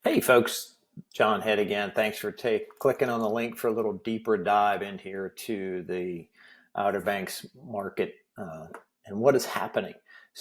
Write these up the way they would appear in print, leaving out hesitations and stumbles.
Hey folks, John Head again. Thanks for clicking on the link for a little deeper dive in here to the Outer Banks market and what is happening.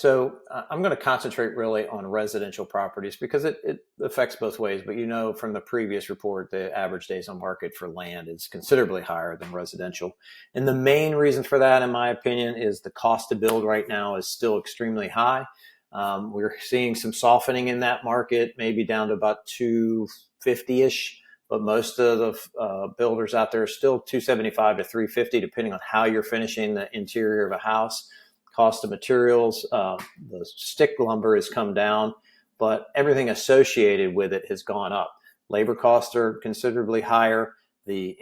I'm going to concentrate really on residential properties because it affects both ways. But you know from the previous report, the average days on market for land is considerably higher than residential. And the main reason for that, in my opinion, is the cost to build right now is still extremely high. We're seeing some softening in that market, maybe down to about 250-ish, but most of the builders out there are still 275 to 350, depending on how you're finishing the interior of a house. Cost of materials, the stick lumber has come down, but everything associated with it has gone up. Labor costs are considerably higher. The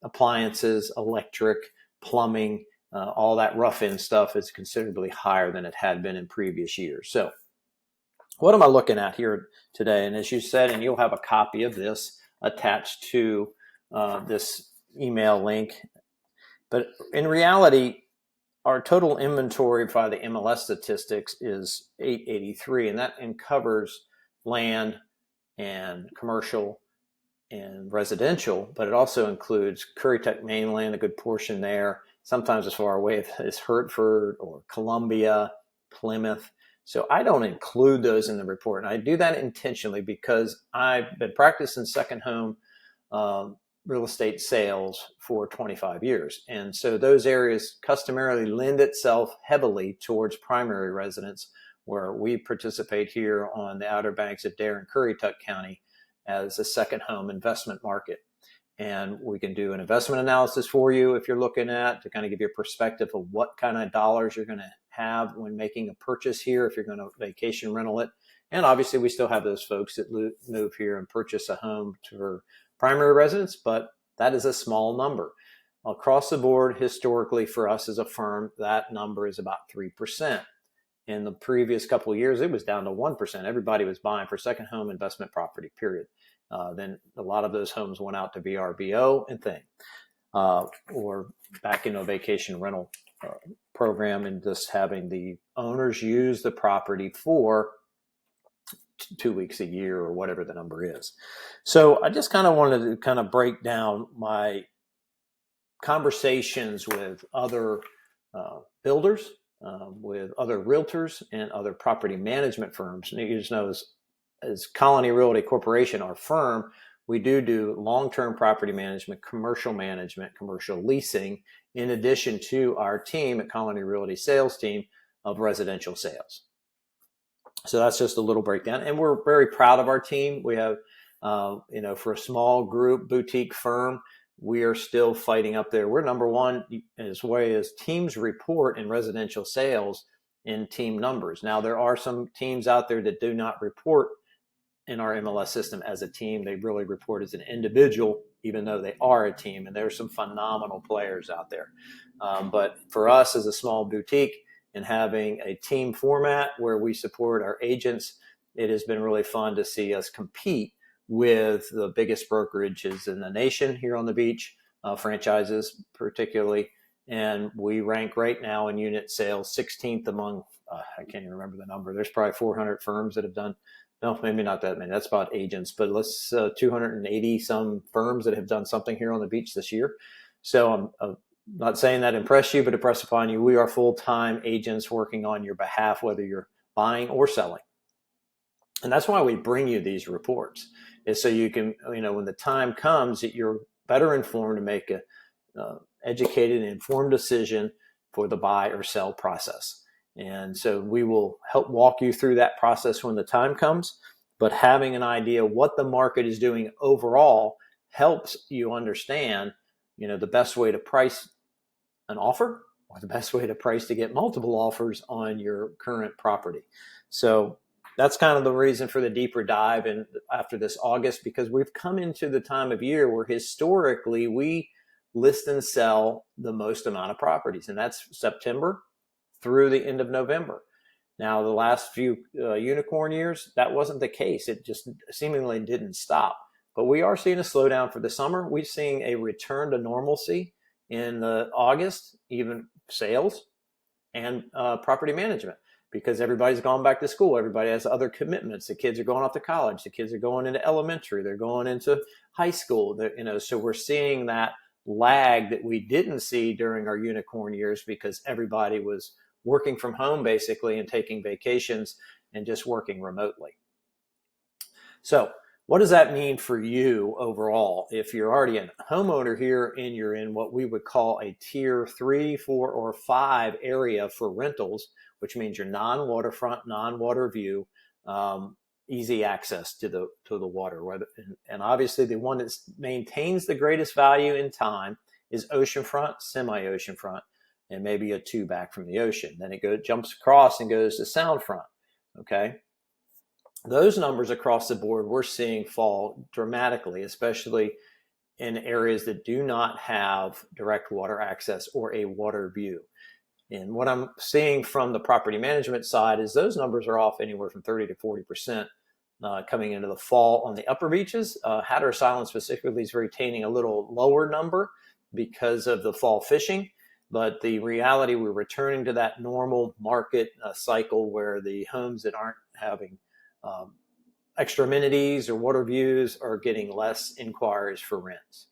appliances, electric, plumbing, all that rough end stuff is considerably higher than it had been in previous years. So what am I looking at here today? And as you said, and you'll have a copy of this attached to this email link. But in reality, our total inventory by the MLS statistics is 883, and that covers land and commercial and residential, but it also includes Currituck mainland, a good portion there, sometimes as far away as Hertford or Columbia, Plymouth. So I don't include those in the report. And I do that intentionally because I've been practicing second home real estate sales for 25 years. And so those areas customarily lend itself heavily towards primary residence, where we participate here on the Outer Banks of Dare and Currituck County as a second home investment market. And we can do an investment analysis for you if you're looking at to kind of give you a perspective of what kind of dollars you're going to have when making a purchase here if you're going to vacation rental it. And obviously we still have those folks that move here and purchase a home for primary residence, but that is a small number. Across the board, historically for us as a firm, that number is about 3%. In the previous couple of years, it was down to 1%. Everybody was buying for second home investment property, period. Then a lot of those homes went out to VRBO and thing, or back in a vacation rental program and just having the owners use the property for 2 weeks a year or whatever the number is. So I just kind of wanted to kind of break down my conversations with other builders, with other realtors and other property management firms. And you just know as Colony Realty Corporation, our firm, we do long-term property management, commercial leasing, in addition to our team at Colony Realty sales team of residential sales. So that's just a little breakdown. And we're very proud of our team. We have, for a small group boutique firm, we are still fighting up there. We're number one as way as teams report in residential sales in team numbers. Now, there are some teams out there that do not report in our MLS system as a team. They really report as an individual, even though they are a team. And there's some phenomenal players out there. But for us as a small boutique and having a team format where we support our agents, it has been really fun to see us compete with the biggest brokerages in the nation here on the beach, franchises particularly. And we rank right now in unit sales 16th among, I can't even remember the number. There's probably 400 firms that have done, no, maybe not that many. That's about agents, but let's 280 some firms that have done something here on the beach this year. So I'm not saying that impress you, but impress upon you. We are full-time agents working on your behalf, whether you're buying or selling. And that's why we bring you these reports, is so you can, when the time comes that you're better informed to make a educated and informed decision for the buy or sell process. And so we will help walk you through that process when the time comes, but having an idea what the market is doing overall helps you understand, the best way to price an offer or the best way to price to get multiple offers on your current property. So that's kind of the reason for the deeper dive in after this August, because we've come into the time of year where historically we list and sell the most amount of properties, and that's September through the end of November. Now, the last few unicorn years, that wasn't the case. It just seemingly didn't stop. But we are seeing a slowdown for the summer. We're seeing a return to normalcy in August, even sales and property management. because everybody's gone back to school. Everybody has other commitments. The kids are going off to college. The kids are going into elementary. They're going into high school. So we're seeing that lag that we didn't see during our unicorn years because everybody was working from home basically and taking vacations and just working remotely. So what does that mean for you overall? If you're already a homeowner here and you're in what we would call a tier 3, 4, or 5 area for rentals, which means you're non-waterfront, non-water view, easy access to the water. And obviously the one that maintains the greatest value in time is oceanfront, semi-oceanfront, and maybe a 2 back from the ocean. Then it jumps across and goes to soundfront, okay? Those numbers across the board we're seeing fall dramatically, especially in areas that do not have direct water access or a water view. And what I'm seeing from the property management side is those numbers are off anywhere from 30 to 40% coming into the fall on the upper beaches. Hatteras Island specifically is retaining a little lower number because of the fall fishing. But the reality, we're returning to that normal market cycle where the homes that aren't having extra amenities or water views are getting less inquiries for rents.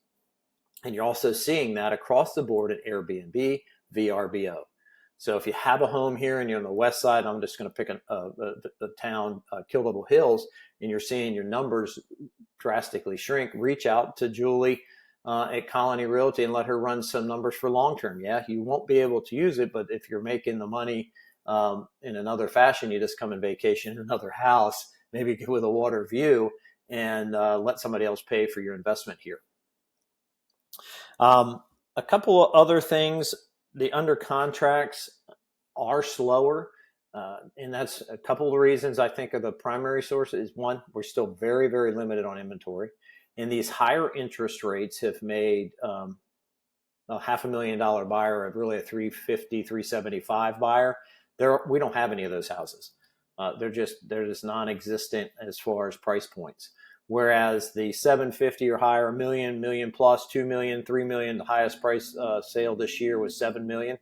And you're also seeing that across the board at Airbnb, VRBO. So if you have a home here and you're on the west side, I'm just going to pick the town, Kill Little Hills, and you're seeing your numbers drastically shrink, reach out to Julie at Colony Realty and let her run some numbers for long-term. Yeah, you won't be able to use it, but if you're making the money in another fashion, you just come and vacation in another house, maybe with a water view, and let somebody else pay for your investment here. A couple of other things, the under contracts are slower, and that's a couple of reasons. I think of the primary source is one, we're still very, very limited on inventory, and these higher interest rates have made a $500,000 buyer of really a 350, 375 buyer. We don't have any of those houses. They're just non-existent as far as price points. Whereas the 750 or higher, million plus, 2 million, 3 million, the highest price sale this year was 7 million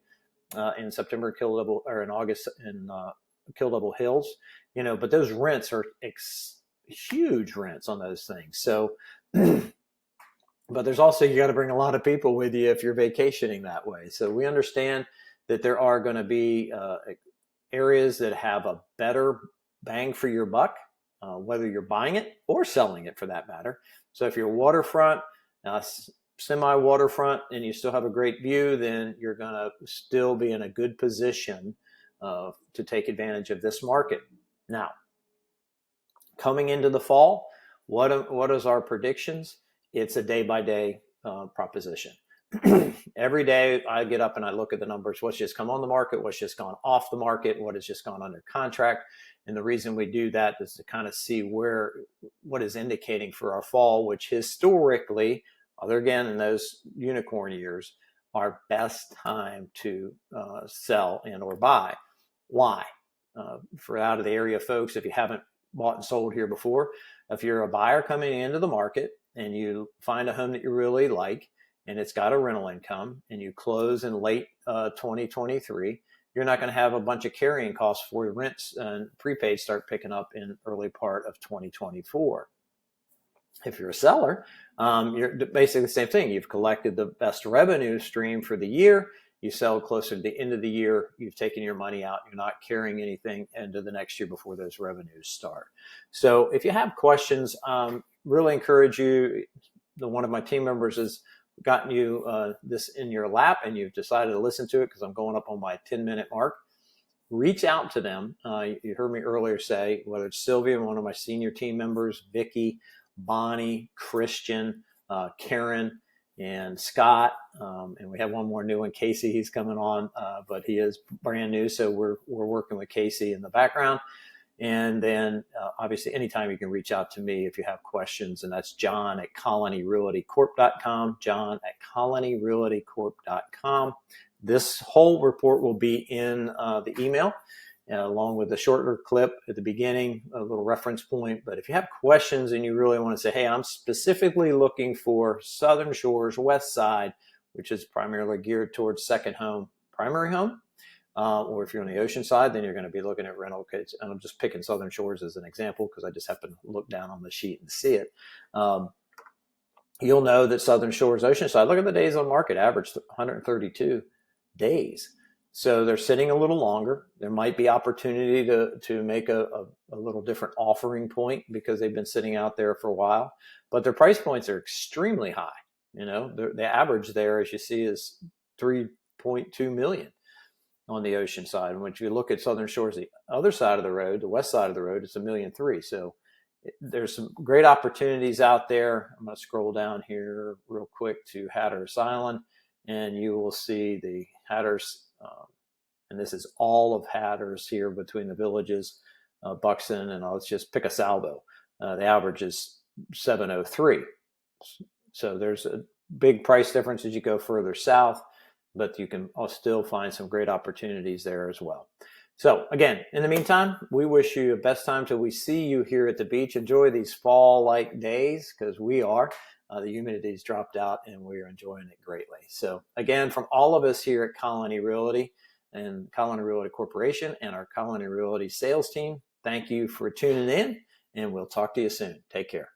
in September, in August in Kill Double Hills. But those rents are huge rents on those things. So, but there's also, you got to bring a lot of people with you if you're vacationing that way. So we understand that there are going to be areas that have a better bang for your buck, whether you're buying it or selling it for that matter. So if you're waterfront, semi-waterfront, and you still have a great view, then you're going to still be in a good position to take advantage of this market. Now, coming into the fall, what is our predictions? It's a day-by-day proposition. Every day I get up and I look at the numbers, what's just come on the market, what's just gone off the market, what has just gone under contract. And the reason we do that is to kind of see what is indicating for our fall, which historically, other again in those unicorn years, our best time to sell and or buy. Why? For out of the area folks, if you haven't bought and sold here before, if you're a buyer coming into the market and you find a home that you really like, and it's got a rental income, and you close in late 2023, you're not going to have a bunch of carrying costs for your rents and prepaid start picking up in early part of 2024. If you're a seller, you're basically the same thing. You've collected the best revenue stream for the year. You sell closer to the end of the year. You've taken your money out. You're not carrying anything into the next year before those revenues start. So if you have questions, really encourage you. One of my team members has gotten you this in your lap and you've decided to listen to it because I'm going up on my 10-minute mark. Reach out to them. You heard me earlier say, whether it's Sylvia, one of my senior team members, Vicky, Bonnie, Christian, Karen, and Scott, and we have one more new one, Casey. He's coming on, but he is brand new, so we're working with Casey in the background. And then obviously anytime you can reach out to me if you have questions, and that's John at colonyrealtycorp.com, John at colonyrealtycorp.com. This whole report will be in the email, along with the shorter clip at the beginning, a little reference point. But if you have questions and you really want to say, hey, I'm specifically looking for Southern Shores, West Side, which is primarily geared towards second home, primary home, or if you're on the ocean side, then you're going to be looking at rental kits. And I'm just picking Southern Shores as an example because I just happen to look down on the sheet and see it. You'll know that Southern Shores Oceanside, look at the days on market, average 132 days. So they're sitting a little longer. There might be opportunity to make a little different offering point because they've been sitting out there for a while. But their price points are extremely high. You know, the average there, as you see, is 3.2 million on the ocean side. And when you look at Southern Shores, the other side of the road, the west side of the road, it's 1.3 million. So there's some great opportunities out there. I'm going to scroll down here real quick to Hatteras Island, and you will see the Hatteras, and this is all of Hatteras here between the villages, Buxton, and let's just pick a salvo. The average is 703. So there's a big price difference as you go further south, but you can still find some great opportunities there as well. So again, in the meantime, we wish you the best time till we see you here at the beach. Enjoy these fall-like days because we are. The humidity's dropped out and we're enjoying it greatly. So again, from all of us here at Colony Realty and Colony Realty Corporation and our Colony Realty sales team, thank you for tuning in, and we'll talk to you soon. Take care.